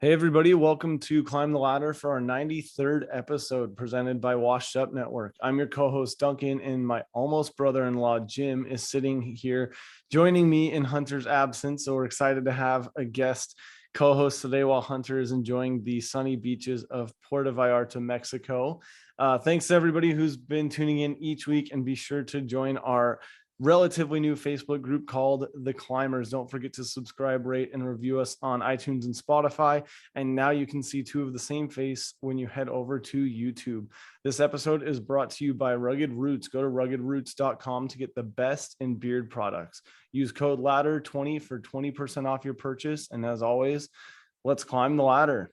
Hey everybody, welcome to Climb the Ladder for our 93rd episode presented by Washed Up Network. I'm your co-host Duncan, and my almost brother-in-law Jim is sitting here joining me in Hunter's absence. So we're excited to have a guest co-host today while Hunter is enjoying the sunny beaches of Puerto Vallarta, Mexico. Thanks to everybody who's been tuning in each week, and be sure to join our relatively new Facebook group called The Climbers. Don't forget to subscribe, rate, and review us on iTunes and Spotify. And now you can see two of the same face when you head over to YouTube. This episode is brought to you by Rugged Roots. Go to ruggedroots.com to get the best in beard products. Use code LADDER20 for 20% off your purchase. And as always, let's climb the ladder.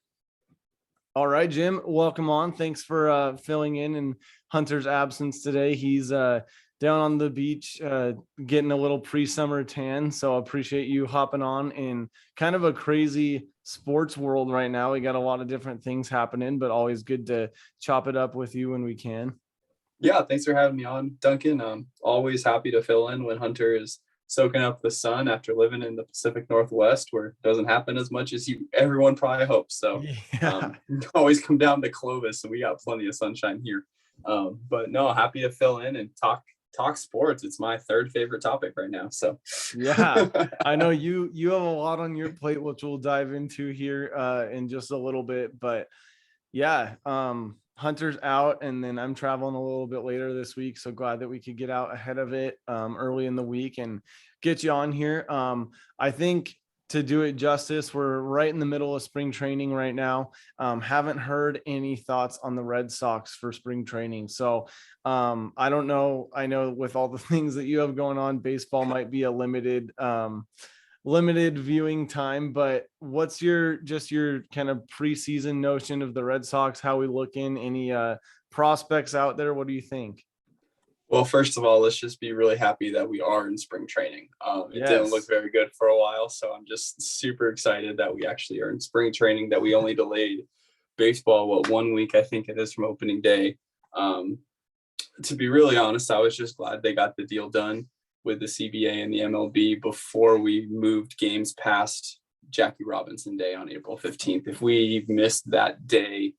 All right, Jim, welcome on. Thanks for filling in Hunter's absence today. He's down on the beach, getting a little pre-summer tan. So I appreciate you hopping on in kind of a crazy sports world right now. We got a lot of different things happening, but always good to chop it up with you when we can. Yeah, thanks for having me on, Duncan. Always happy to fill in when Hunter is soaking up the sun after living in the Pacific Northwest, where it doesn't happen as much as everyone probably hopes. So always come down to Clovis, and we got plenty of sunshine here. But no, happy to fill in and talk sports. It's my third favorite topic right now. So yeah, I know you have a lot on your plate, which we'll dive into here in just a little bit. But yeah, Hunter's out, and then I'm traveling a little bit later this week. So glad that we could get out ahead of it early in the week and get you on here. I think to do it justice, we're right in the middle of spring training right now. Haven't heard any thoughts on the Red Sox for spring training. So I don't know. I know with all the things that you have going on, baseball might be a limited viewing time, but what's your kind of preseason notion of the Red Sox? How we looking? Any prospects out there? What do you think? Well, first of all, let's just be really happy that we are in spring training. It didn't look very good for a while, so I'm just super excited that we actually are in spring training, that we only delayed baseball, 1 week, I think it is, from opening day. To be really honest, I was just glad they got the deal done with the CBA and the MLB before we moved games past Jackie Robinson Day on April 15th. If we missed that day,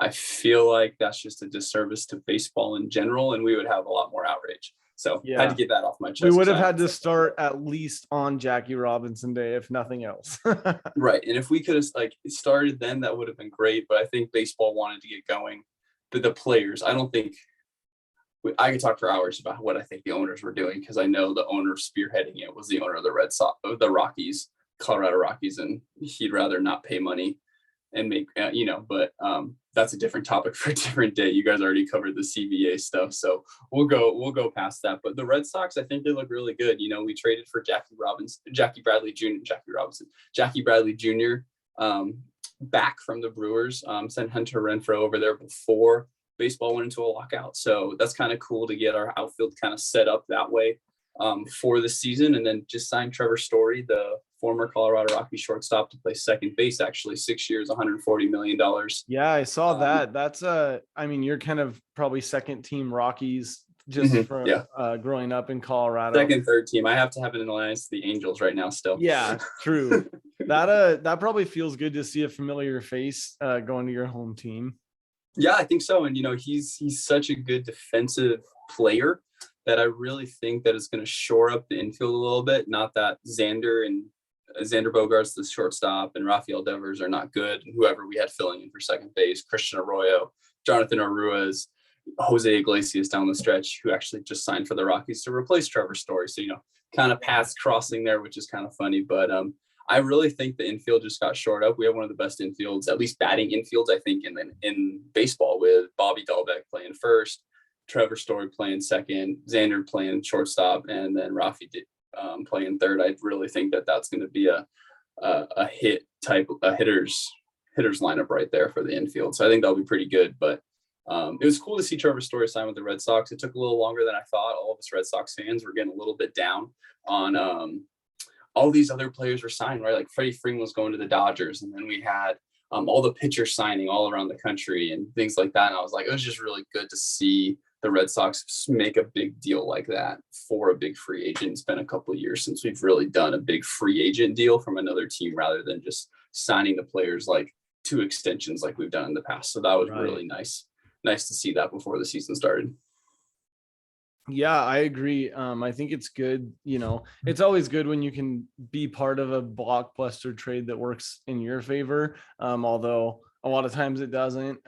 I feel like that's just a disservice to baseball in general, and we would have a lot more outrage. So had to get that off my chest. We would have had to start at least on Jackie Robinson Day, if nothing else. Right. And if we could have started then, that would have been great. But I think baseball wanted to get going. But the players, I don't think I could talk for hours about what I think the owners were doing, because I know the owner spearheading it was the owner of the Red Sox, of the Rockies, Colorado Rockies, and he'd rather not pay money and make, but that's a different topic for a different day. You guys already covered the CBA stuff, so we'll go past that. But the Red Sox, I think they look really good. We traded for Jackie Bradley Jr. Back from the Brewers, sent Hunter Renfroe over there before baseball went into a lockout. So that's kind of cool to get our outfield kind of set up that way for the season. And then just signed Trevor Story, the former Colorado Rockies shortstop, to play second base, actually 6 years, $140 million. Yeah, I saw that. That's you're kind of probably second team Rockies just from growing up in Colorado. Second, third team. I have to have an alliance to the Angels right now still. Yeah, true. That probably feels good to see a familiar face going to your home team. Yeah, I think so. And, he's such a good defensive player that I really think that it's going to shore up the infield a little bit. Not that Xander Bogaerts, the shortstop, and Rafael Devers are not good. And whoever we had filling in for second base, Christian Arroyo, Jonathan Arruez, Jose Iglesias down the stretch, who actually just signed for the Rockies to replace Trevor Story. So, kind of paths crossing there, which is kind of funny. But I really think the infield just got shored up. We have one of the best infields, at least batting infields, I think, in baseball, with Bobby Dahlbeck playing first, Trevor Story playing second, Xander playing shortstop, and then Rafi playing third. I really think that that's going to be a hitter's lineup right there for the infield. So I think that'll be pretty good. But it was cool to see Trevor Story sign with the Red Sox. It took a little longer than I thought. All of us Red Sox fans were getting a little bit down on all these other players were signed, right? Like Freddie Freeman was going to the Dodgers, and then we had all the pitchers signing all around the country and things like that. And I was like, it was just really good to see the Red Sox make a big deal like that for a big free agent. It's been a couple of years since we've really done a big free agent deal from another team, rather than just signing the players like 2 extensions like we've done in the past. So that was Right. really nice to see that before the season started. Yeah, I agree. I think it's good. It's always good when you can be part of a blockbuster trade that works in your favor. Although a lot of times it doesn't.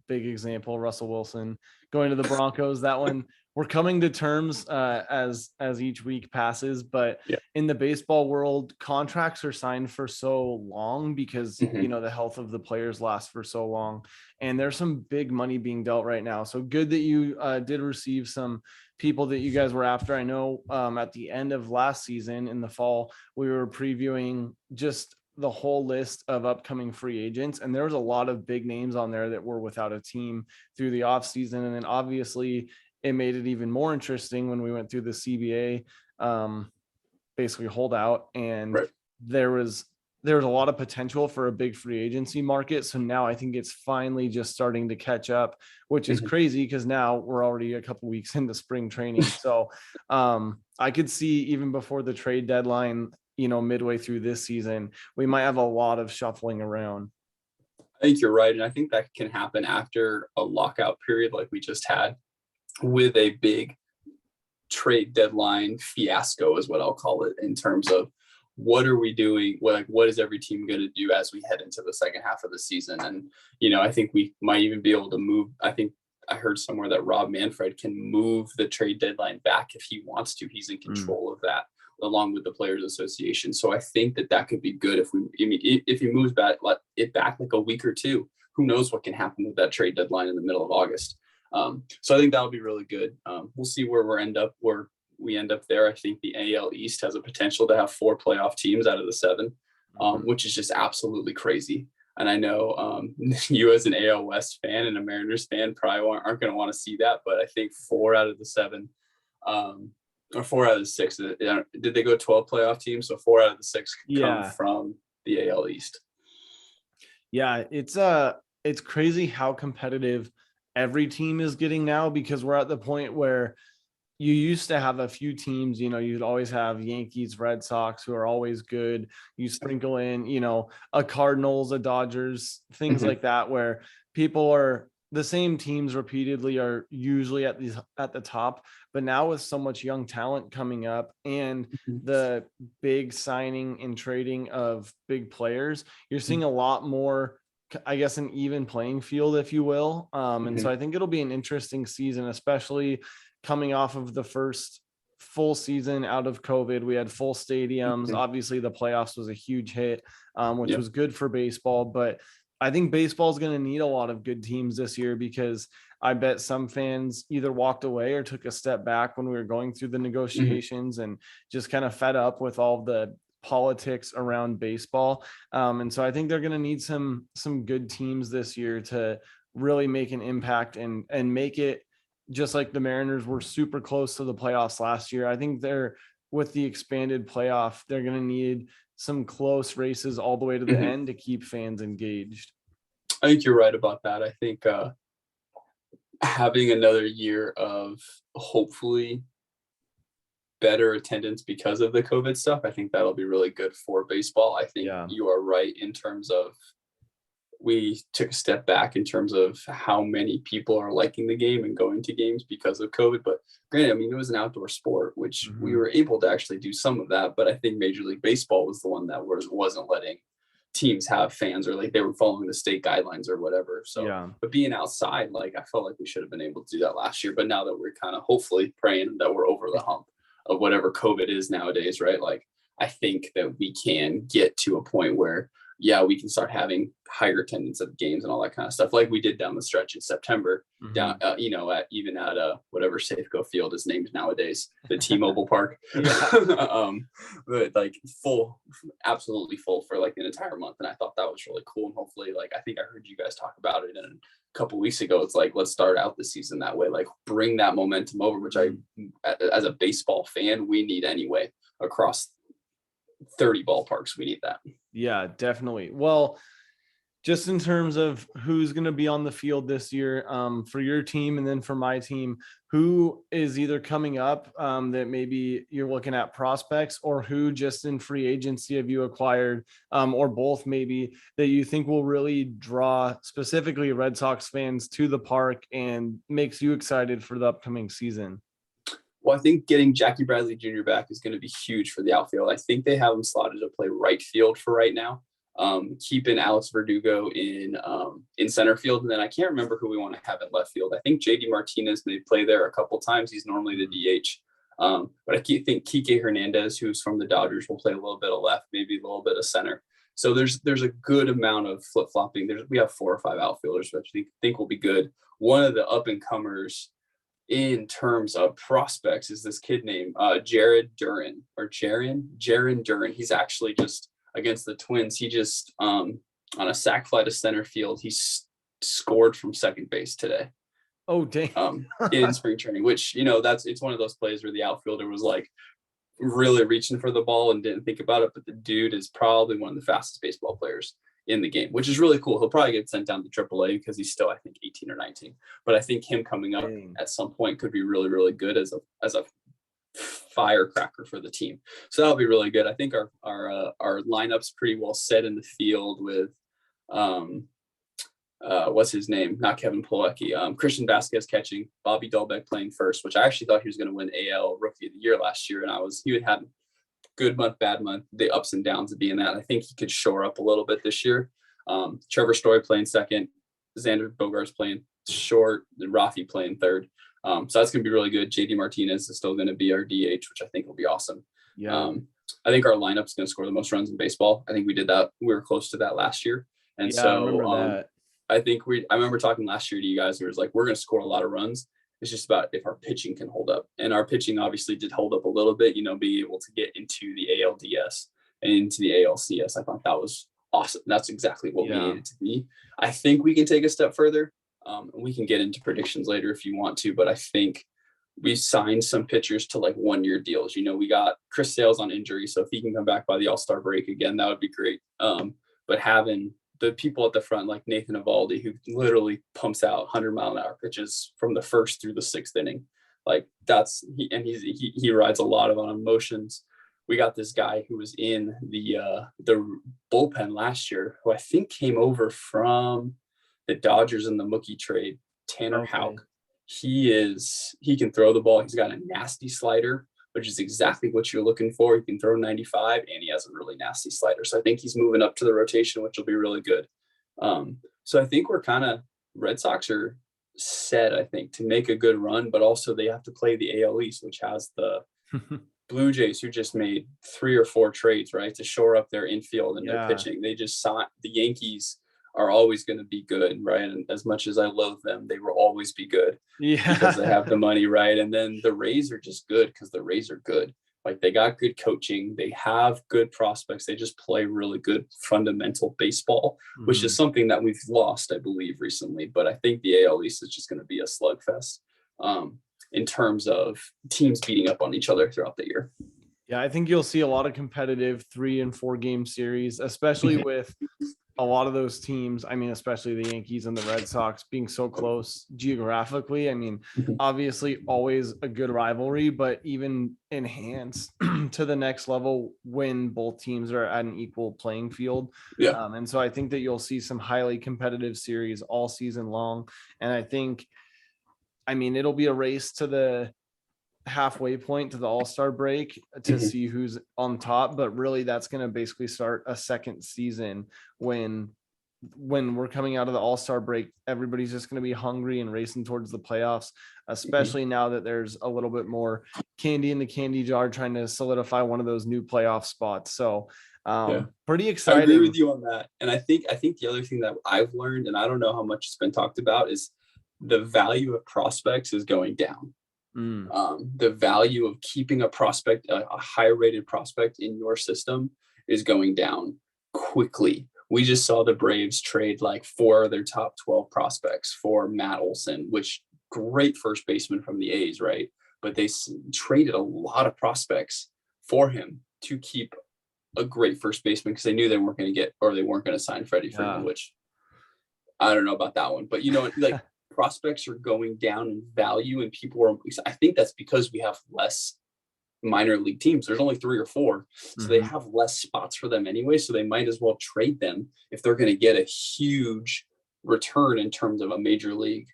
Big example, Russell Wilson going to the Broncos. That one, we're coming to terms as each week passes. But Yeah. in the baseball world, contracts are signed for so long because the health of the players lasts for so long, and there's some big money being dealt right now. So good that you did receive some people that you guys were after. I know at the end of last season in the fall, we were previewing just the whole list of upcoming free agents, and there was a lot of big names on there that were without a team through the off season. And then obviously it made it even more interesting when we went through the CBA basically holdout, and Right. there was a lot of potential for a big free agency market. So now I think it's finally just starting to catch up, which is crazy because now we're already a couple weeks into spring training. So I could see even before the trade deadline, midway through this season, we might have a lot of shuffling around. I think you're right. And I think that can happen after a lockout period like we just had, with a big trade deadline fiasco is what I'll call it, in terms of what are we doing? What is every team going to do as we head into the second half of the season? And, I think we might even be able to move. I think I heard somewhere that Rob Manfred can move the trade deadline back if he wants to. He's in control of that, along with the Players Association. So I think that could be good if he moves back like a week or two. Who knows what can happen with that trade deadline in the middle of August? So I think that'll be really good. We'll see where we end up there. I think the AL East has a potential to have 4 playoff teams out of the 7, which is just absolutely crazy. And I know you as an AL West fan and a Mariners fan probably aren't going to want to see that, but I think 4 out of the 7, or 4 out of the 6, did they go 12 playoff teams? So 4 out of the 6 come from the AL East. Yeah, it's crazy how competitive every team is getting now, because we're at the point where you used to have a few teams, you'd always have Yankees, Red Sox, who are always good. You sprinkle in, a Cardinals, a Dodgers, things like that, where people are the same teams repeatedly are usually at the top. But now with so much young talent coming up and the big signing and trading of big players, you're seeing a lot more, I guess, an even playing field, if you will. And so I think it'll be an interesting season, especially coming off of the first full season out of COVID. We had full stadiums. Obviously the playoffs was a huge hit, which was good for baseball, but I think baseball is going to need a lot of good teams this year, because I bet some fans either walked away or took a step back when we were going through the negotiations and just kind of fed up with all the politics around baseball. And so I think they're going to need some good teams this year to really make an impact and make it, just like the Mariners were super close to the playoffs last year. I think with the expanded playoff, they're going to need some close races all the way to the end to keep fans engaged. I think you're right about that. I think having another year of hopefully better attendance because of the COVID stuff, I think that'll be really good for baseball. I think you are right in terms of we took a step back in terms of how many people are liking the game and going to games because of COVID. But granted, it was an outdoor sport, which we were able to actually do some of that. But I think Major League Baseball was the one that wasn't letting teams have fans, or like they were following the state guidelines or whatever. So, but being outside, like I felt like we should have been able to do that last year. But now that we're kind of hopefully praying that we're over the hump of whatever COVID is nowadays, right? Like I think that we can get to a point where we can start having higher attendance at games and all that kind of stuff, like we did down the stretch in September, down, at whatever Safeco Field is named nowadays, the T-Mobile Park, but like absolutely full for like an entire month. And I thought that was really cool. And hopefully, like, I think I heard you guys talk about it in a couple of weeks ago. It's like, let's start out the season that way, like bring that momentum over, which as a baseball fan, we need anyway across 30 ballparks. We need that. Yeah, definitely. Well, just in terms of who's going to be on the field this year, for your team and then for my team, who is either coming up that maybe you're looking at prospects, or who just in free agency have you acquired, or both maybe, that you think will really draw specifically Red Sox fans to the park and makes you excited for the upcoming season? Well, I think getting Jackie Bradley Jr. back is going to be huge for the outfield. I think they have him slotted to play right field for right now. Keeping Alex Verdugo in center field, and then I can't remember who we want to have in left field. I think JD Martinez may play there a couple times. He's normally the DH, but I think Kike Hernandez, who's from the Dodgers, will play a little bit of left, maybe a little bit of center. So there's a good amount of flip flopping. We have 4 or 5 outfielders, which I think will be good. One of the up and comers in terms of prospects is this kid named Jaron Duran. He's actually just against the Twins. He just on a sac fly to center field, he scored from second base today. Oh, dang. In spring training, which, it's one of those plays where the outfielder was like really reaching for the ball and didn't think about it. But the dude is probably one of the fastest baseball players in the game, which is really cool. He'll probably get sent down to AAA because he's still, I think, 18 or 19. But I think him coming up at some point could be really, really good as a firecracker for the team. So that'll be really good. I think our lineup's pretty well set in the field with what's his name? Not Kevin Plawecki. Christian Vasquez catching, Bobby Dalbec playing first, which I actually thought he was going to win AL Rookie of the Year last year, and he would have good month, bad month, the ups and downs of being that. I think he could shore up a little bit this year. Trevor Story playing second, Xander Bogaerts playing short, and Rafi playing third. So that's going to be really good. JD Martinez is still going to be our DH, which I think will be awesome. Yeah. I think our lineup's going to score the most runs in baseball. I think we did that. We were close to that last year. And I remember that. I remember talking last year to you guys, who was like, we're going to score a lot of runs. It's just about if our pitching can hold up. And our pitching obviously did hold up a little bit, being able to get into the ALDS and into the ALCS. I thought that was awesome. That's exactly what we needed to be. I think we can take a step further. We can get into predictions later if you want to, but I think we signed some pitchers to like 1-year deals. We got Chris Sales on injury, so if he can come back by the All-Star break again, that would be great. But having the people at the front like Nathan Eovaldi, who literally pumps out 100-mile-an-hour pitches from the first through the 6th inning, like he rides a lot on emotions. We got this guy who was in the bullpen last year, who I think came over from the Dodgers in the Mookie trade, Tanner Houck. He can throw the ball. He's got a nasty slider, which is exactly what you're looking for. He can throw 95, and he has a really nasty slider. So I think he's moving up to the rotation, which will be really good. So I think Red Sox are set, I think, to make a good run, but also they have to play the AL East, which has the Blue Jays, who just made 3 or 4 trades, right, to shore up their infield and their pitching. They just signed the Yankees. Are always going to be good, right? And as much as I loathe them, they will always be good because they have the money, right? And then the Rays are just good because the Rays are good. Like, they got good coaching, they have good prospects, they just play really good fundamental baseball, which is something that we've lost, I believe, recently. But I think the AL East is just going to be a slugfest in terms of teams beating up on each other throughout the year. Yeah, I think you'll see a lot of competitive 3 and 4 game series, especially with a lot of those teams. I mean, especially the Yankees and the Red Sox being so close geographically. I mean, obviously always a good rivalry, but even enhanced to the next level when both teams are at an equal playing field. Yeah. And so I think that you'll see some highly competitive series all season long. And I mean, it'll be a race to the halfway point to the All-Star break to see who's on top, but really that's going to basically start a second season when we're coming out of the All-Star break. Everybody's just going to be hungry and racing towards the playoffs, especially now that there's a little bit more candy in the candy jar trying to solidify one of those new playoff spots. So pretty exciting. I agree with you on that. And I think the other thing that I've learned, and I don't know how much it's been talked about, is the value of prospects is going down. The value of keeping a prospect, a high rated prospect in your system, is going down quickly. We just saw the Braves trade like 4 of their top 12 prospects for Matt Olson, which great first baseman from the A's, right? But they traded a lot of prospects for him to keep a great first baseman because they knew they weren't going to sign Freddie Freeman, which I don't know about that one, but like prospects are going down in value, and people are. I think that's because we have less minor league teams. There's only 3 or 4, so they have less spots for them anyway. So they might as well trade them if they're going to get a huge return in terms of a major league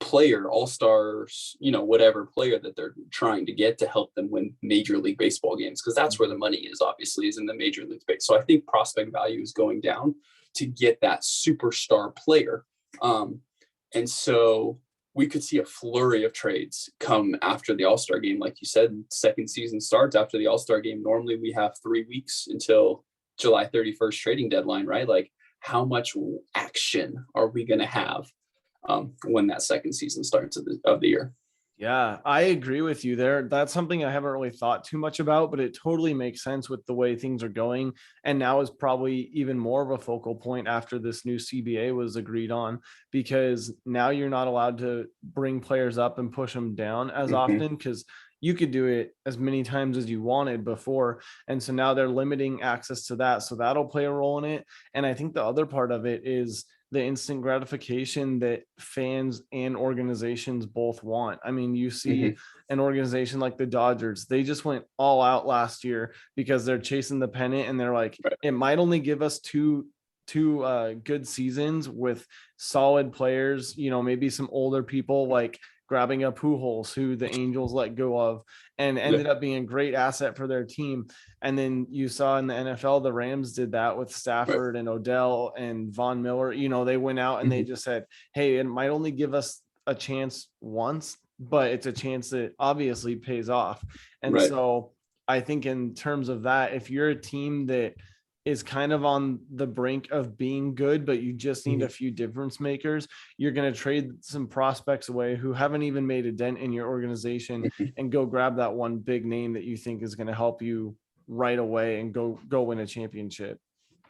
player, all-stars, whatever player that they're trying to get to help them win major league baseball games, because that's where the money is, obviously, is in the major league space. So I think prospect value is going down to get that superstar player. And so we could see a flurry of trades come after the All-Star game. Like you said, second season starts after the All-Star game. Normally we have 3 weeks until July 31st trading deadline, right? Like, how much action are we going to have when that second season starts of the year? Yeah, I agree with you there. That's something I haven't really thought too much about, but it totally makes sense with the way things are going. And now is probably even more of a focal point after this new CBA was agreed on, because now you're not allowed to bring players up and push them down as often, because you could do it as many times as you wanted before. And so now they're limiting access to that. So that'll play a role in it. And I think the other part of it is the instant gratification that fans and organizations both want. I mean, you see an organization like the Dodgers, they just went all out last year because they're chasing the pennant, and they're like, it might only give us two good seasons with solid players, maybe some older people like grabbing up Pujols, who the Angels let go of, and ended up being a great asset for their team. And then you saw in the NFL, the Rams did that with Stafford and Odell and Von Miller. They went out and they just said, hey, it might only give us a chance once, but it's a chance that obviously pays off. And so I think in terms of that, if you're a team that is kind of on the brink of being good, but you just need a few difference makers, you're going to trade some prospects away who haven't even made a dent in your organization and go grab that one big name that you think is going to help you right away and go win a championship.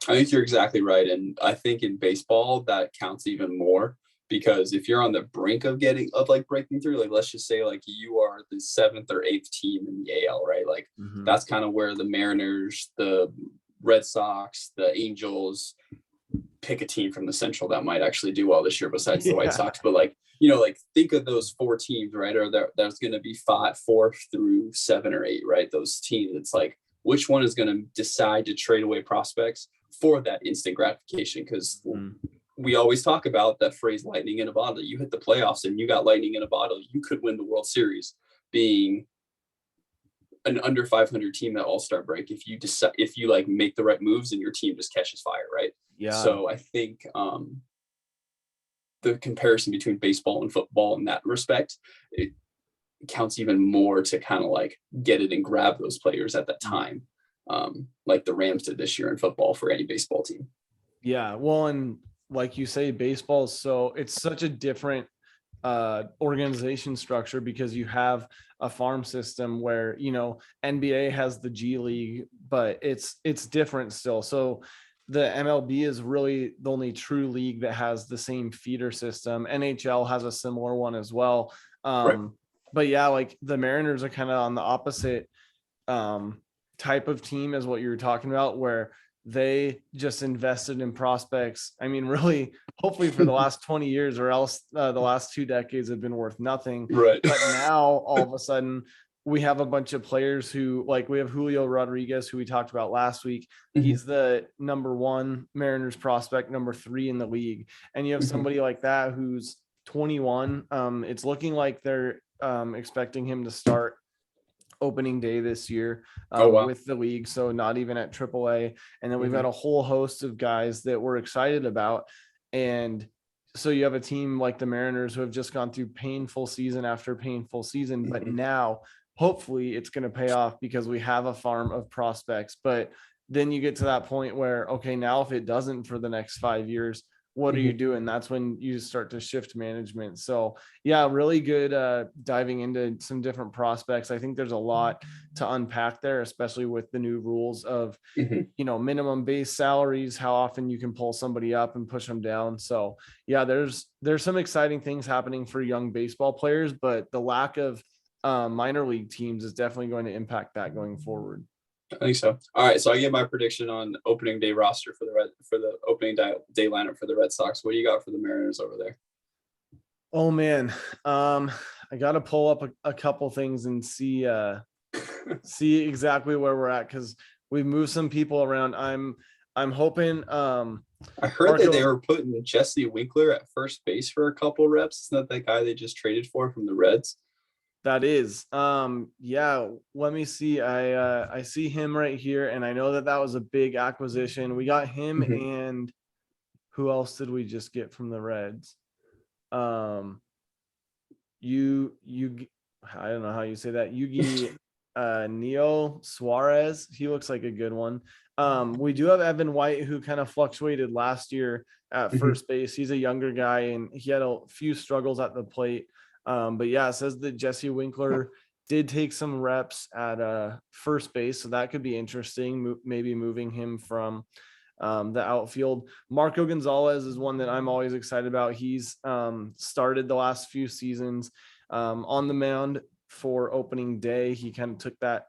I think you're exactly right. And I think in baseball that counts even more, because if you're on the brink of breaking through, like, let's just say like you are the 7th or 8th team in the AL, right? Like that's kind of where the Mariners, the Red Sox, the Angels, pick a team from the Central that might actually do well this year besides the White Sox. But like think of those 4 teams, right? Or there's going to be 4 through 7 or 8, right? Those teams. It's like, which one is going to decide to trade away prospects for that instant gratification? Because we always talk about that phrase, lightning in a bottle. You hit the playoffs and you got lightning in a bottle. You could win the World Series being an under 500 team at All-Star break if you like make the right moves and your team just catches fire, right? Yeah. So I think the comparison between baseball and football in that respect, it counts even more to kind of like get it and grab those players at that time, like the Rams did this year in football for any baseball team. Yeah, well, and like you say, baseball is it's such a different organization structure, because you have a farm system where NBA has the G League, but it's different still. So the MLB is really the only true league that has the same feeder system. NHL has a similar one as well. But yeah, like the Mariners are kind of on the opposite type of team as what you're talking about, where they just invested in prospects. I mean, really, hopefully for the last 20 years, or else the last 2 decades have been worth nothing. Right. But now all of a sudden we have a bunch of players who, like, we have Julio Rodriguez, who we talked about last week. He's the number 1 Mariners prospect, number 3 in the league. And you have somebody like that who's 21. It's looking like they're expecting him to start opening day this year with the league, so not even at AAA. And then we've got a whole host of guys that we're excited about. And so you have a team like the Mariners who have just gone through painful season after painful season, but now hopefully it's going to pay off because we have a farm of prospects. But then you get to that point where, okay, now if it doesn't for the next 5 years, what are you doing? That's when you start to shift management. So yeah, really good diving into some different prospects. I think there's a lot to unpack there, especially with the new rules of, minimum base salaries, how often you can pull somebody up and push them down. So yeah, there's some exciting things happening for young baseball players, but the lack of minor league teams is definitely going to impact that going forward. I think so. All right, so I get my prediction on opening day roster for the opening day lineup for the Red Sox. What do you got for the Mariners over there? Oh man, I got to pull up a couple things and see exactly where we're at because we've moved some people around. I'm hoping. I heard that they were putting Jesse Winkler at first base for a couple reps. Isn't that the guy they just traded for from the Reds? That is. Yeah, let me see. I see him right here, and I know that was a big acquisition. We got him, and who else did we just get from the Reds? You I don't know how you say that. Yugi Neo Suarez. He looks like a good one. We do have Evan White, who kind of fluctuated last year at first base. He's a younger guy, and he had a few struggles at the plate. But yeah, it says that Jesse Winkler did take some reps at first base, so that could be interesting. Maybe moving him from the outfield. Marco Gonzalez is one that I'm always excited about. He's started the last few seasons on the mound for opening day. He kind of took that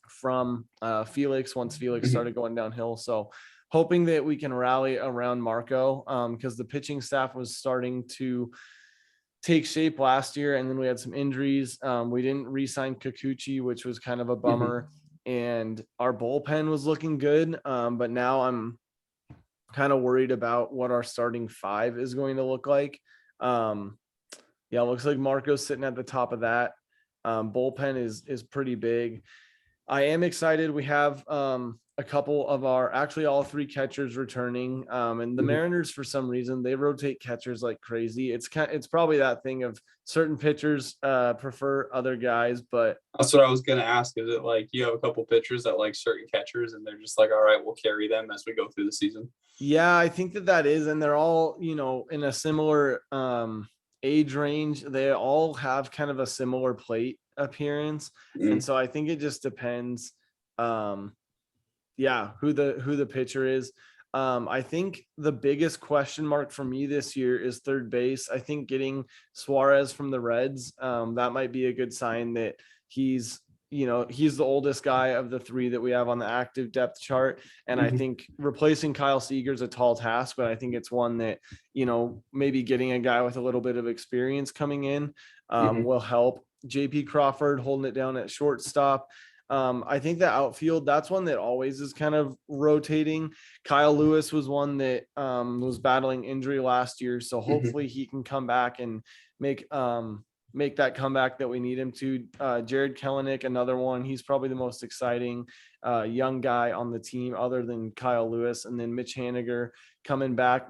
from Felix once Felix started going downhill. So hoping that we can rally around Marco because the pitching staff was starting to take shape last year, and then we had some injuries. We didn't re-sign Kikuchi, which was kind of a bummer. And our bullpen was looking good, but now I'm kind of worried about what our starting five is going to look like. Yeah, it looks like Marco's sitting at the top of that. Bullpen is pretty big. I am excited. We have a couple of actually all three catchers returning. And the Mariners, for some reason, they rotate catchers like crazy. It's probably that thing of certain pitchers prefer other guys, but that's what I was going to ask. Is it like you have a couple pitchers that like certain catchers and they're just like, all right, we'll carry them as we go through the season? Yeah, I think that is. And they're all, in a similar age range. They all have kind of a similar plate appearance. And so I think it just depends. Who the pitcher is. I think the biggest question mark for me this year is third base. I think getting Suarez from the Reds, that might be a good sign that he's the oldest guy of the three that we have on the active depth chart. And I think replacing Kyle Seager is a tall task, but I think it's one that, maybe getting a guy with a little bit of experience coming in will help. JP Crawford holding it down at shortstop. I think the outfield, that's one that always is kind of rotating. Kyle Lewis was one that was battling injury last year. So hopefully he can come back and make that comeback that we need him to. Jared Kelenic, another one. He's probably the most exciting young guy on the team other than Kyle Lewis. And then Mitch Haniger coming back.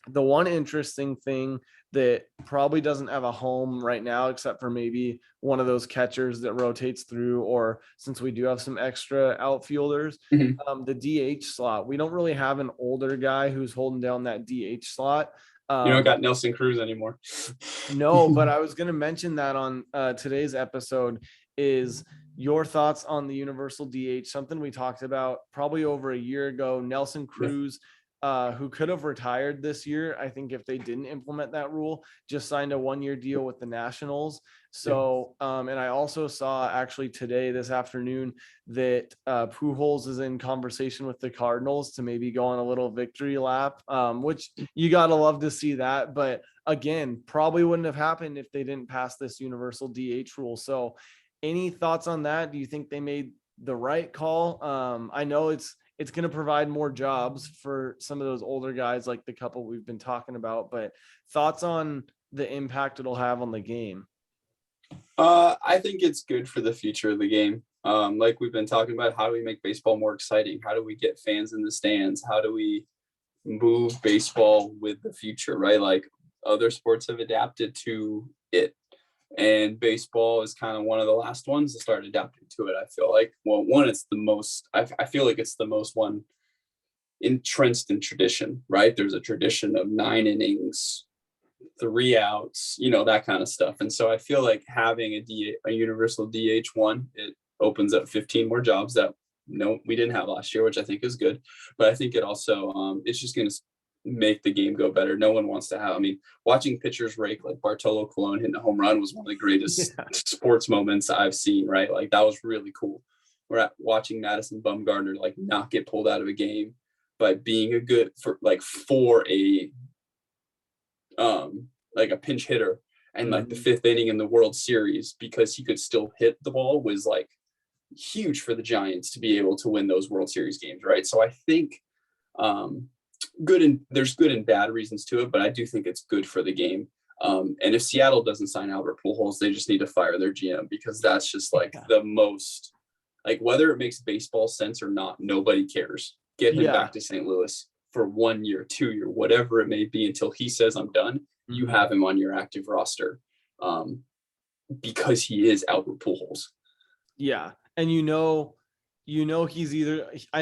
The one interesting thing that probably doesn't have a home right now, except for maybe one of those catchers that rotates through, or since we do have some extra outfielders, the DH slot. We don't really have an older guy who's holding down that DH slot. You don't got Nelson Cruz anymore. No, but I was going to mention that on today's episode is your thoughts on the universal DH, something we talked about probably over a year ago. Nelson Cruz, who could have retired this year, I think, if they didn't implement that rule, just signed a 1-year deal with the Nationals. So, and I also saw actually this afternoon, that Pujols is in conversation with the Cardinals to maybe go on a little victory lap, which you got to love to see that. But again, probably wouldn't have happened if they didn't pass this universal DH rule. So any thoughts on that? Do you think they made the right call? I know it's going to provide more jobs for some of those older guys, like the couple we've been talking about, but thoughts on the impact it'll have on the game? I think it's good for the future of the game. Like we've been talking about, how do we make baseball more exciting? How do we get fans in the stands? How do we move baseball with the future, right? Like other sports have adapted to it, and baseball is kind of one of the last ones to start adapting to it. I feel like, well, one, it's the most, I feel like it's the most one entrenched in tradition, right? There's a tradition of 9 innings, 3 outs, that kind of stuff. And so I feel like having a universal DH1, it opens up 15 more jobs that we didn't have last year, which I think is good. But I think it also, it's just going to make the game go better. No one wants to have, watching pitchers rake like Bartolo Colon hitting a home run was one of the greatest sports moments I've seen, right? Like that was really cool. watching Madison Bumgarner like not get pulled out of a game by being for a like a pinch hitter and like the fifth inning in the World Series because he could still hit the ball was like huge for the Giants to be able to win those World Series games, right? So I think there's good and bad reasons to it, but I do think it's good for the game. And if Seattle doesn't sign Albert Pujols, they just need to fire their GM because that's just like the most, like whether it makes baseball sense or not, nobody cares. Get him back to St. Louis for 1 year, 2 year, whatever it may be until he says I'm done. You have him on your active roster because he is Albert Pujols. Yeah. And I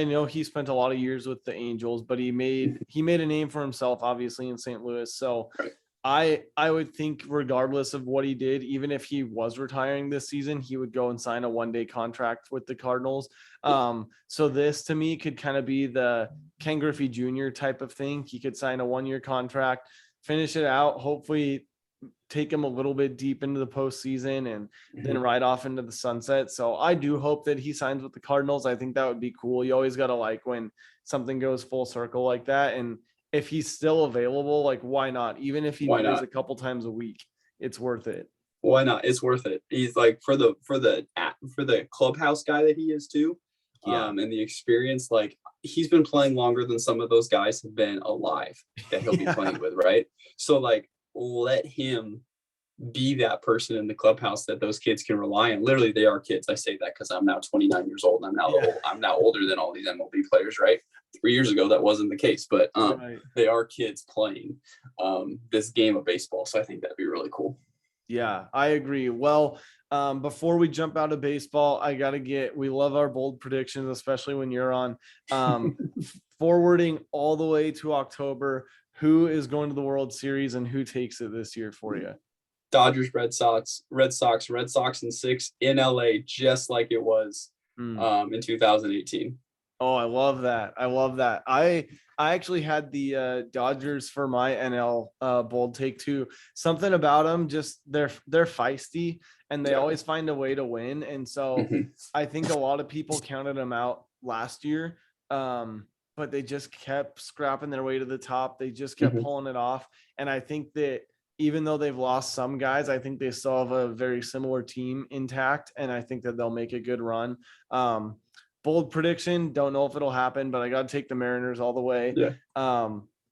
know he spent a lot of years with the Angels, but he made a name for himself, obviously, in St. Louis. So I would think regardless of what he did, even if he was retiring this season, he would go and sign a 1-day contract with the Cardinals. So this to me could kind of be the Ken Griffey Jr. type of thing. He could sign a 1-year contract, finish it out, hopefully take him a little bit deep into the postseason and then ride off into the sunset. So I do hope that he signs with the Cardinals. I think that would be cool. You always got to like when something goes full circle like that. And if he's still available, like why not? Even if he plays a couple times a week, it's worth it. Why not? It's worth it. He's like for the clubhouse guy that he is too. And the experience, like he's been playing longer than some of those guys have been alive that he'll be playing with, right? So like let him be that person in the clubhouse that those kids can rely on. Literally, they are kids. I say that because I'm now 29 years old. And I'm now older than all these MLB players, right? 3 years ago, that wasn't the case, but they are kids playing this game of baseball. So I think that'd be really cool. Yeah, I agree. Well, before we jump out of baseball, we love our bold predictions, especially when you're on. Forwarding all the way to October, who is going to the World Series and who takes it this year for you? Dodgers, Red Sox in 6 in LA, just like it was in 2018. Oh, I love that. I actually had the Dodgers for my NL bold take too. Something about them, just they're feisty and they always find a way to win. And so I think a lot of people counted them out last year, but they just kept scrapping their way to the top. They just kept pulling it off. And I think that even though they've lost some guys, I think they still have a very similar team intact. And I think that they'll make a good run. Bold prediction, don't know if it'll happen, but I got to take the Mariners all the way. Yeah.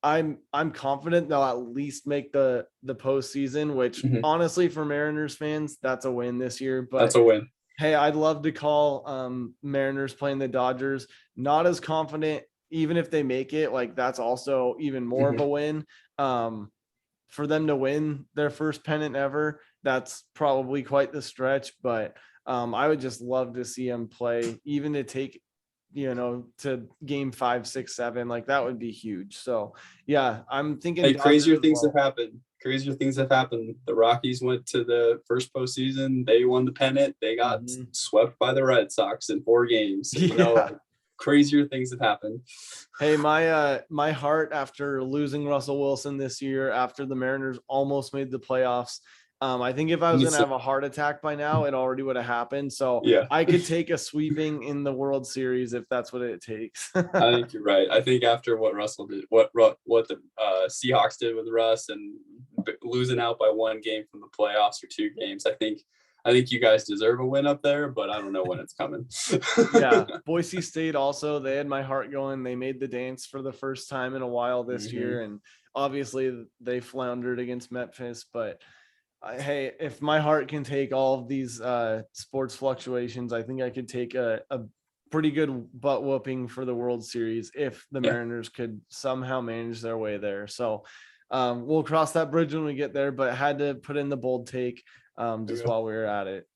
I'm confident they'll at least make the postseason, which honestly for Mariners fans, that's a win this year. But that's a win. Hey, I'd love to call Mariners playing the Dodgers. Not as confident, even if they make it, like that's also even more of a win. For them to win their first pennant ever, that's probably quite the stretch, but I would just love to see him play, even to take, to game 5, 6, 7, like that would be huge. So yeah, I'm thinking. Hey, crazier things have happened. The Rockies went to the first postseason. They won the pennant. They got swept by the Red Sox in 4 games. So, crazier things have happened. Hey, my heart after losing Russell Wilson this year, after the Mariners almost made the playoffs. I think if I was going to have a heart attack by now, it already would have happened. So I could take a sweeping in the World Series if that's what it takes. I think you're right. I think after what Russell did, what the Seahawks did with Russ and losing out by 1 game from the playoffs or 2 games, I think you guys deserve a win up there, but I don't know when it's coming. Yeah. Boise State also, they had my heart going. They made the dance for the first time in a while this year. And obviously they floundered against Memphis, but hey, if my heart can take all of these sports fluctuations, I think I could take a pretty good butt whooping for the World Series if the Mariners could somehow manage their way there. So we'll cross that bridge when we get there, but had to put in the bold take just while we were at it.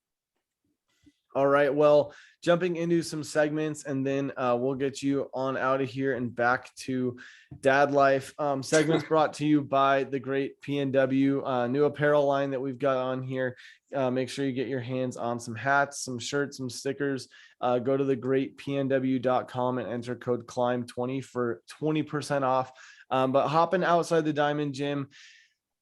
All right. Well, jumping into some segments and then we'll get you on out of here and back to dad life. Segments brought to you by the great PNW, new apparel line that we've got on here. Make sure you get your hands on some hats, some shirts, some stickers. Go to thegreatpnw.com and enter code CLIMB20 for 20% off. But hopping outside the Diamond Gym,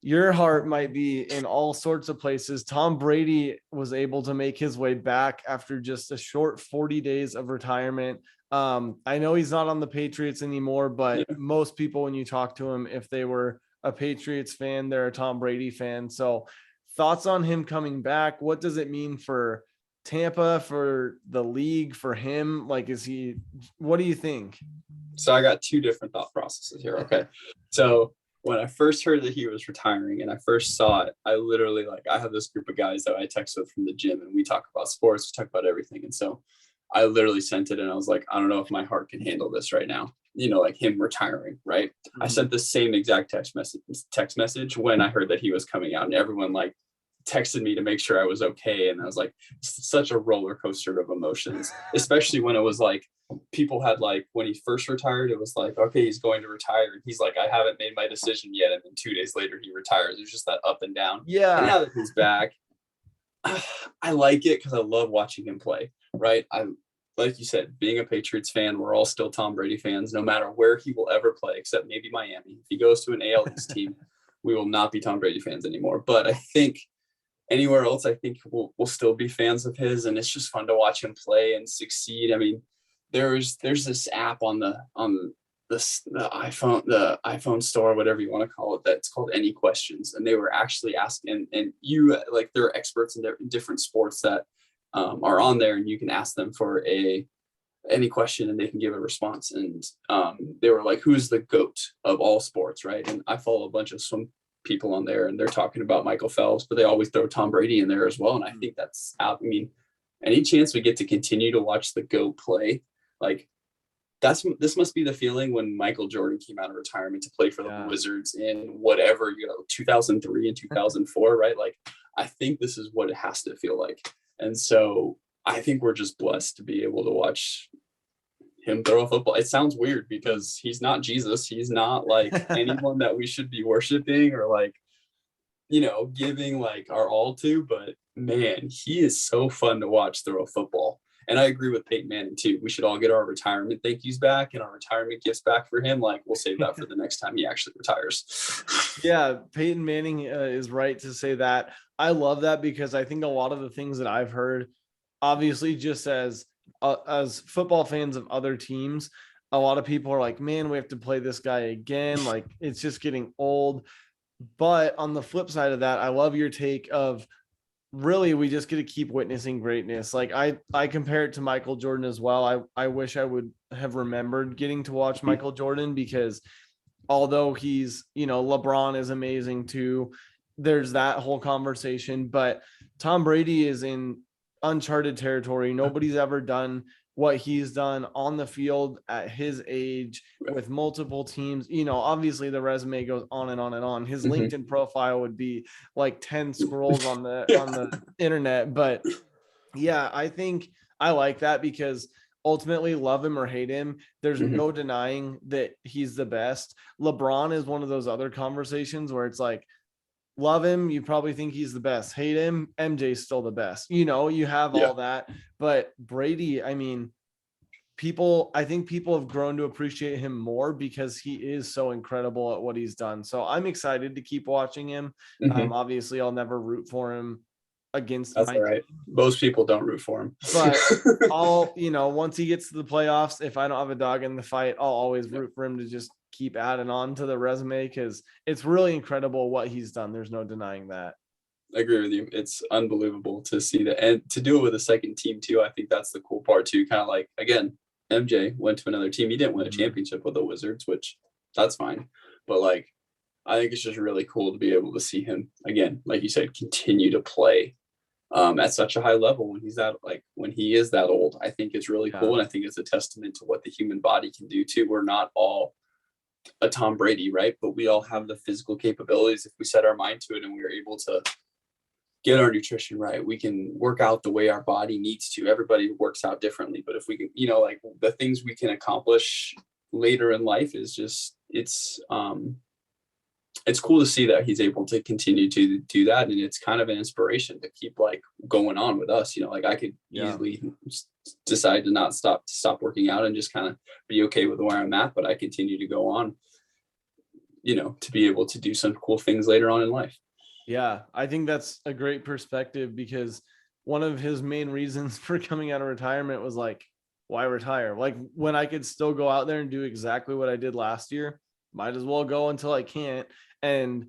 your heart might be in all sorts of places. Tom Brady was able to make his way back after just a short 40 days of retirement. I know he's not on the Patriots anymore, but most people, when you talk to him, if they were a Patriots fan, they're a Tom Brady fan. So thoughts on him coming back? What does it mean for Tampa, for the league, for him? Like, what do you think? So I got two different thought processes here. Okay. So when I first heard that he was retiring and I first saw it, I literally, like, I have this group of guys that I text with from the gym, and we talk about sports, we talk about everything. And so I literally sent it, and I was like, I don't know if my heart can handle this right now. Like him retiring, right? Mm-hmm. I sent the same exact text message when I heard that he was coming out, and everyone like texted me to make sure I was okay. And I was like, such a roller coaster of emotions, especially when it was like, people had like, when he first retired, it was like, okay, he's going to retire. And he's like, I haven't made my decision yet. And then 2 days later he retires. It was just that up and down. Yeah. And now that he's back, I like it because I love watching him play, right? Like you said, being a Patriots fan, we're all still Tom Brady fans, no matter where he will ever play, except maybe Miami. If he goes to an AL East team, we will not be Tom Brady fans anymore. But I think anywhere else, I think we'll still be fans of his, and it's just fun to watch him play and succeed. I mean, there's this app on the iPhone store, whatever you want to call it, that's called Any Questions, and they were actually asking, and you, like, there are experts in different sports that are on there, and you can ask them for any question and they can give a response. And they were like, who's the GOAT of all sports, right? And I follow a bunch of swim people on there, and they're talking about Michael Phelps, but they always throw Tom Brady in there as well. And I think that's, I mean, any chance we get to continue to watch the GOAT play, like, this must be the feeling when Michael Jordan came out of retirement to play for the Wizards in whatever, 2003 and 2004, right? Like, I think this is what it has to feel like. And so I think we're just blessed to be able to watch him throw a football. It sounds weird because he's not Jesus. He's not like anyone that we should be worshiping or like, giving like our all to, but man, he is so fun to watch throw a football. And I agree with Peyton Manning too. We should all get our retirement thank yous back and our retirement gifts back for him. Like, we'll save that for the next time he actually retires. Yeah, Peyton Manning is right to say that. I love that because I think a lot of the things that I've heard, obviously, just as football fans of other teams, a lot of people are like, man, we have to play this guy again. Like, it's just getting old. But on the flip side of that, I love your take of, really, we just get to keep witnessing greatness. Like, I compare it to Michael Jordan as well. I wish I would have remembered getting to watch Michael Jordan, because although he's, LeBron is amazing too, there's that whole conversation, but Tom Brady is in uncharted territory. Nobody's ever done what he's done on the field at his age with multiple teams. Obviously the resume goes on and on and on. His LinkedIn profile would be like 10 scrolls on the internet. But yeah, I think I like that because ultimately, love him or hate him, there's no denying that he's the best. LeBron is one of those other conversations where it's like, love him, you probably think he's the best. Hate him, MJ's still the best. You have all that. But Brady, I mean, I think people have grown to appreciate him more because he is so incredible at what he's done. So I'm excited to keep watching him. Obviously, I'll never root for him against That's all right. Most people don't root for him. But I'll, once he gets to the playoffs, if I don't have a dog in the fight, I'll always root for him to just keep adding on to the resume, because it's really incredible what he's done. There's no denying that. I agree with you. It's unbelievable to see that, and to do it with a second team too. I think that's the cool part too. Kind of like, again, MJ went to another team. He didn't win a championship with the Wizards, which that's fine. But like, I think it's just really cool to be able to see him again, like you said, continue to play at such a high level when he is that old. I think it's really cool. And I think it's a testament to what the human body can do too. We're not all a Tom Brady, right? But we all have the physical capabilities if we set our mind to it and we're able to get our nutrition right. We can work out the way our body needs to. Everybody works out differently, but if we can, like the things we can accomplish later in life is just, it's cool to see that he's able to continue to do that. And it's kind of an inspiration to keep like going on with us. Like I could easily decide to stop working out and just kind of be okay with where I'm at, but I continue to go on to be able to do some cool things later on in life. Yeah, I think that's a great perspective, because one of his main reasons for coming out of retirement was like, why retire? Like, when I could still go out there and do exactly what I did last year, might as well go until I can't. And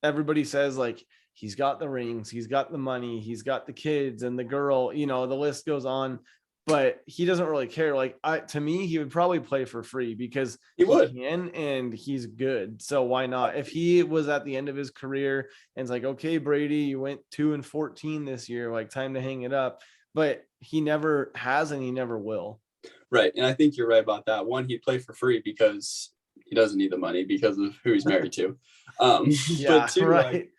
everybody says, like, he's got the rings, he's got the money, he's got the kids and the girl, the list goes on, but he doesn't really care. Like, to me, he would probably play for free because He would. can, and he's good. So why not? If he was at the end of his career and it's like, okay, Brady, you went 2-14 this year, like, time to hang it up. But he never has, and he never will. Right. And I think you're right about that. One, he'd play for free because he doesn't need the money because of who he's married to. Yeah, right.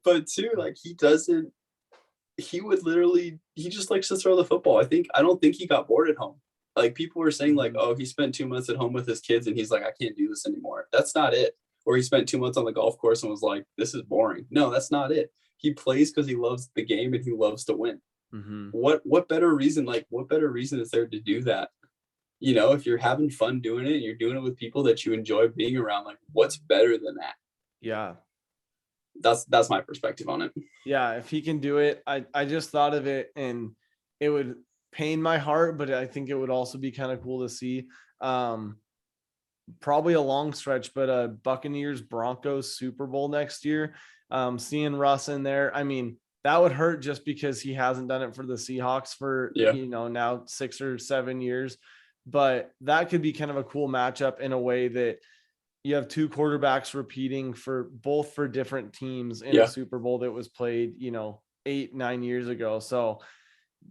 But two, like, he just likes to throw the football. I don't think he got bored at home. Like, people were saying, like, oh, he spent 2 months at home with his kids and he's like, I can't do this anymore. That's not it. Or he spent 2 months on the golf course and was like, this is boring. No, that's not it. He plays because he loves the game and he loves to win. Mm-hmm. What better reason is there to do that? If you're having fun doing it and you're doing it with people that you enjoy being around, like, what's better than that? Yeah. That's my perspective on it. Yeah, if he can do it, I just thought of it, and it would pain my heart, but I think it would also be kind of cool to see. Probably a long stretch, but Buccaneers Broncos Super Bowl next year. Seeing Russ in there, I mean, that would hurt just because he hasn't done it for the Seahawks for now 6 or 7 years. But that could be kind of a cool matchup in a way that you have two quarterbacks repeating for different teams in a Super Bowl that was played, 8-9 years ago. So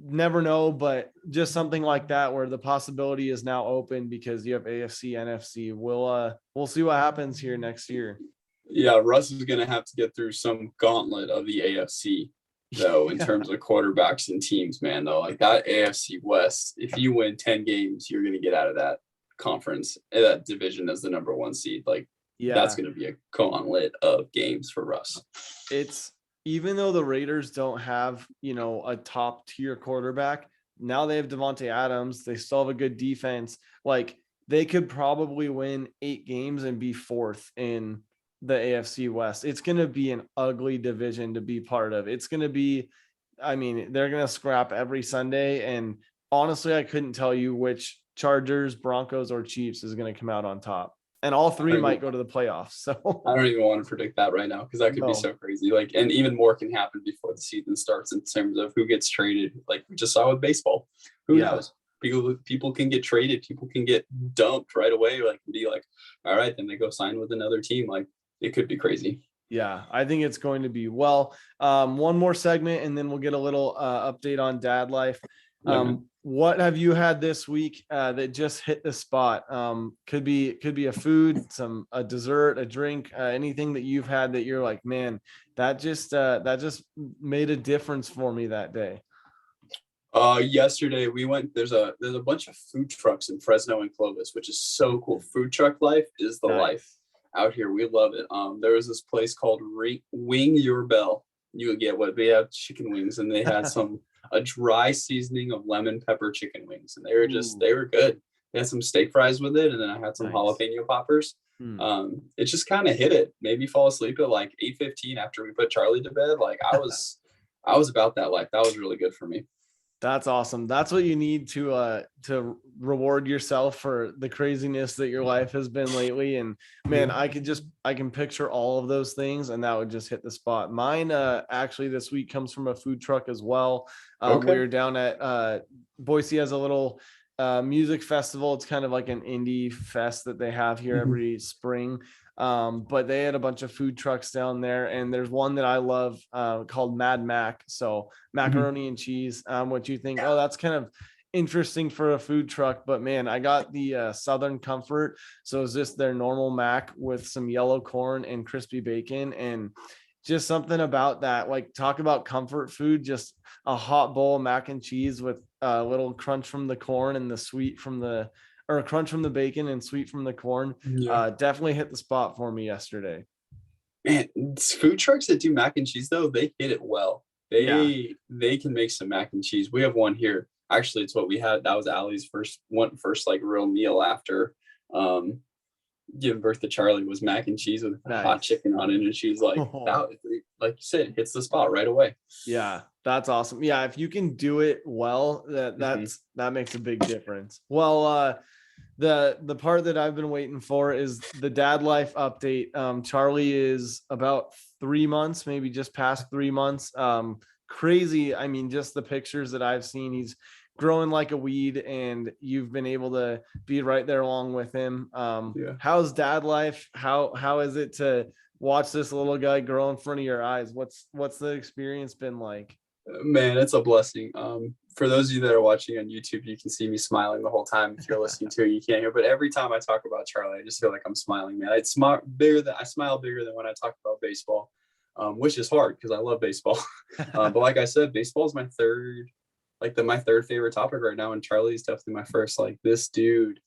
never know, but just something like that where the possibility is now open because you have AFC, NFC. We'll see what happens here next year. Yeah, Russ is going to have to get through some gauntlet of the AFC, though, in terms of quarterbacks and teams, man, though. Like, that AFC West, if you win 10 games, you're going to get out of that conference, that division as the number 1 seed. Like, that's going to be a gauntlet of games for Russ. It's, even though the Raiders don't have, a top tier quarterback, now they have Devontae Adams. They still have a good defense. Like, they could probably win 8 games and be 4th in the AFC West. It's going to be an ugly division to be part of. It's going to be, I mean, they're going to scrap every Sunday. And honestly, I couldn't tell you which Chargers, Broncos, or Chiefs is going to come out on top. And all 3 might go to the playoffs. So I don't even want to predict that right now, because that could be so crazy. Like, and even more can happen before the season starts in terms of who gets traded. Like we just saw with baseball. Who knows? People can get traded. People can get dumped right away. Like, be like, all right, then they go sign with another team. Like, it could be crazy. Yeah, I think it's going to be. Well, one more segment, and then we'll get a little update on dad life. What have you had this week that just hit the spot? Could be a food, a dessert, a drink, anything that you've had that you're like, man, that just made a difference for me that day. Yesterday we went, there's a bunch of food trucks in Fresno and Clovis, which is so cool. Food truck life is the life out here. We love it. There was this place called Wing Your Bell. You would get what we have, chicken wings, and they had a dry seasoning of lemon pepper chicken wings, and they were good. They had some steak fries with it, and then I had some jalapeno poppers. It just kind of hit it. Made me fall asleep at like 8:15 after we put Charlie to bed. Like, I was about that life. That was really good for me. That's awesome. That's what you need to reward yourself for the craziness that your life has been lately. And man, I can picture all of those things, and that would just hit the spot. Mine actually this week comes from a food truck as well. We were down at Boise has a little music festival. It's kind of like an indie fest that they have here every spring. But they had a bunch of food trucks down there, and there's one that I love called Mad Mac. So macaroni and cheese. What you think? Oh, that's kind of interesting for a food truck, but man, I got the Southern Comfort. So it's just their normal mac with some yellow corn and crispy bacon, and just something about that. Like, talk about comfort food, just a hot bowl of mac and cheese with a little crunch from the corn and the sweet from the or crunch from the bacon and sweet from the corn. Definitely hit the spot for me yesterday. Man, food trucks that do mac and cheese, though, they hit it well. They can make some mac and cheese. We have one here. Actually, it's what we had. That was Allie's first like real meal after giving birth to Charlie was mac and cheese with Nice. hot chicken on it. And she's like, that, like you said, hits the spot right away. Yeah, that's awesome. Yeah, if you can do it well, that makes a big difference. Well, the part that I've been waiting for is the dad life update. Charlie is about 3 months, maybe just past 3 months. Crazy. I mean, just the pictures that I've seen, he's growing like a weed, and you've been able to be right there along with him. How's dad life? How is it to watch this little guy grow in front of your eyes? What's the experience been like? Man, it's a blessing. For those of you that are watching on YouTube, you can see me smiling the whole time. If you're listening to it, you can't hear. But every time I talk about Charlie, I just feel like I'm smiling, man. I smile bigger than when I talk about baseball, which is hard because I love baseball. But like I said, baseball is my third favorite topic right now, and Charlie is definitely my first. Like, this dude,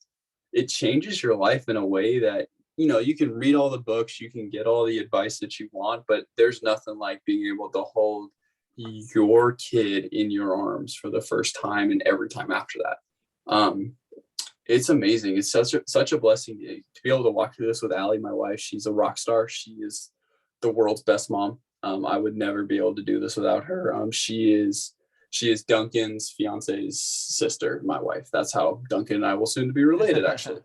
it changes your life in a way that, you can read all the books, you can get all the advice that you want, but there's nothing like being able to hold your kid in your arms for the first time and every time after that. It's amazing. It's such a blessing to be able to walk through this with Allie, my wife. She's a rock star. She is the world's best mom. I would never be able to do this without her. She is Duncan's fiance's sister, my wife. That's how Duncan and I will soon to be related, actually.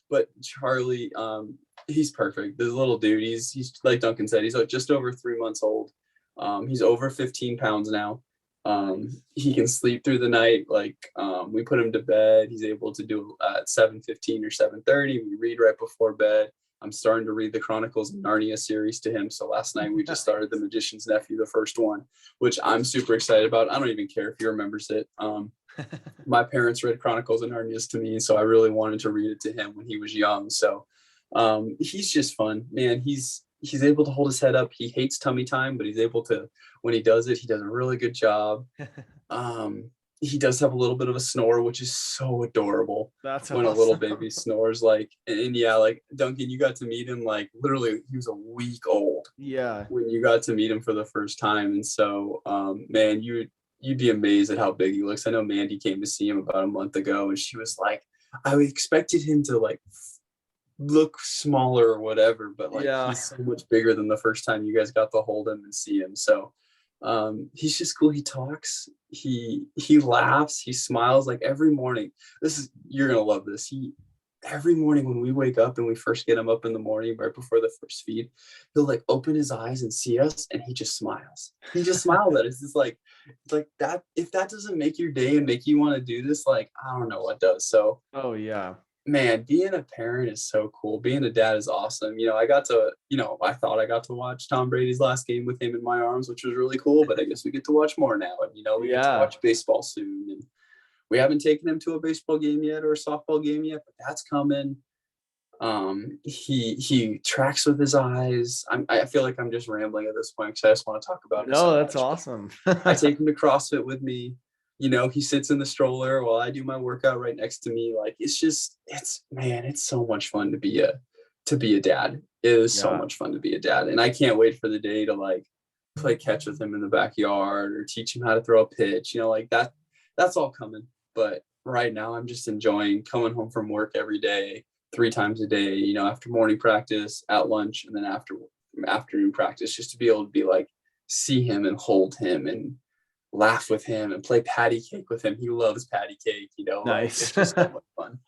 But Charlie, he's perfect. This little dude, he's like Duncan said, he's just over 3 months old. He's over 15 pounds now. He can sleep through the night. Like, we put him to bed. He's able to do at 7:15 or 7:30. We read right before bed. I'm starting to read the Chronicles of Narnia series to him. So last night we just started The Magician's Nephew, the first one, which I'm super excited about. I don't even care if he remembers it. My parents read Chronicles of Narnia to me, so I really wanted to read it to him when he was young. So he's just fun, man. He's able to hold his head up. He hates tummy time, but he's able to, when he does it, he does a really good job. He does have a little bit of a snore, which is so adorable. That's when awesome. A little baby snores. Like, and yeah, like Duncan, you got to meet him, like literally he was a week old. Yeah. When you got to meet him for the first time. And so, man, you'd be amazed at how big he looks. I know Mandy came to see him about a month ago, and she was like, I expected him to like look smaller or whatever, but like, he's so much bigger than the first time you guys got to hold him and see him. So he's just cool. He talks, he laughs, he smiles. Like, every morning, you're gonna love this. Every morning when we wake up and we first get him up in the morning right before the first feed, he'll like open his eyes and see us, and he just smiles. He just smiles at us. It's like that. If that doesn't make your day and make you want to do this, like, I don't know what does. So man, being a parent is so cool. Being a dad is awesome. I thought I got to watch Tom Brady's last game with him in my arms, which was really cool, but I guess we get to watch more now. And, we get to watch baseball soon. And we haven't taken him to a baseball game yet or a softball game yet, but that's coming. He tracks with his eyes. I feel like I'm just rambling at this point because I just want to talk about it. No, that's awesome. I take him to CrossFit with me. He sits in the stroller while I do my workout right next to me. Like, it's so much fun to be a dad. It is so much fun to be a dad. And I can't wait for the day to like play catch with him in the backyard or teach him how to throw a pitch, like that's all coming. But right now I'm just enjoying coming home from work every day, 3 times a day, after morning practice, at lunch, and then after afternoon practice, just to be able to be like, see him and hold him and laugh with him and play patty cake with him. He loves patty cake, Nice. Like, it's just so much fun.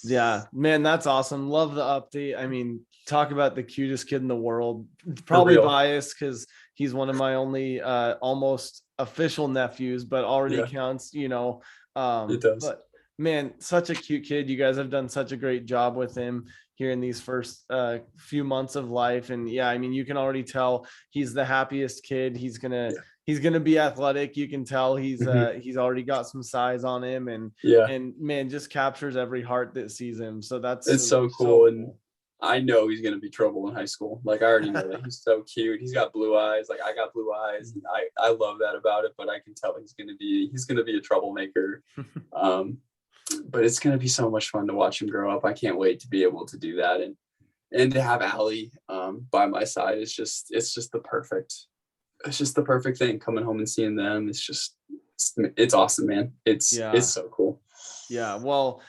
Yeah, man, that's awesome. Love the update. I mean, talk about the cutest kid in the world. Probably biased because he's one of my only almost official nephews, but already counts, It does. But man, such a cute kid. You guys have done such a great job with him here in these first few months of life. And I mean, you can already tell he's the happiest kid. He's gonna be athletic. You can tell he's already got some size on him, and man, just captures every heart that sees him. So it's so cool. And I know he's gonna be trouble in high school. Like, I already know that. He's so cute. He's got blue eyes. Like, I got blue eyes, and I love that about it. But I can tell he's gonna be a troublemaker. But it's gonna be so much fun to watch him grow up. I can't wait to be able to do that, and to have Allie by my side is just the perfect. It's just the perfect thing. Coming home and seeing them, it's awesome, man. It's so cool. Yeah. Well,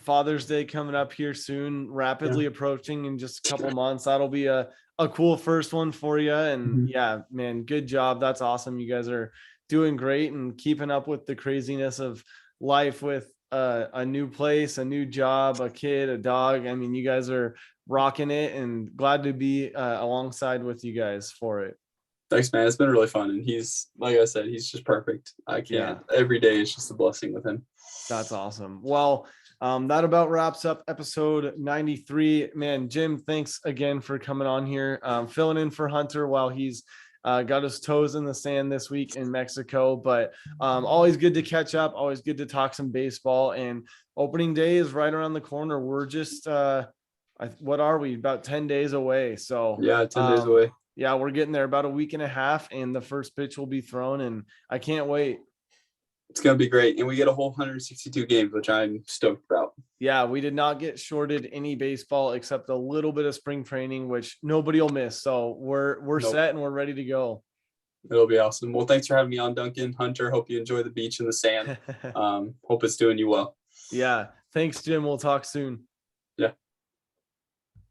Father's Day coming up here soon, rapidly approaching in just a couple months. That'll be a cool first one for you. And yeah, man, good job. That's awesome. You guys are doing great and keeping up with the craziness of life with a new place, a new job, a kid, a dog. I mean, you guys are rocking it, and glad to be alongside with you guys for it. Thanks, man. It's been really fun. And he's, like I said, he's just perfect. I can't, every day is just a blessing with him. That's awesome. Well, that about wraps up episode 93. Man, Jim, thanks again for coming on here, filling in for Hunter while he's got his toes in the sand this week in Mexico. But always good to catch up, always good to talk some baseball. And opening day is right around the corner. We're just, what are we, about 10 days away? So yeah, 10 days away. Yeah, we're getting there, about a week and a half, and the first pitch will be thrown, and I can't wait. It's going to be great. And we get a whole 162 games, which I'm stoked about. Yeah, we did not get shorted any baseball except a little bit of spring training, which nobody will miss. So we're set and we're ready to go. It'll be awesome. Well, thanks for having me on, Duncan. Hunter, hope you enjoy the beach and the sand. Hope it's doing you well. Yeah. Thanks, Jim. We'll talk soon.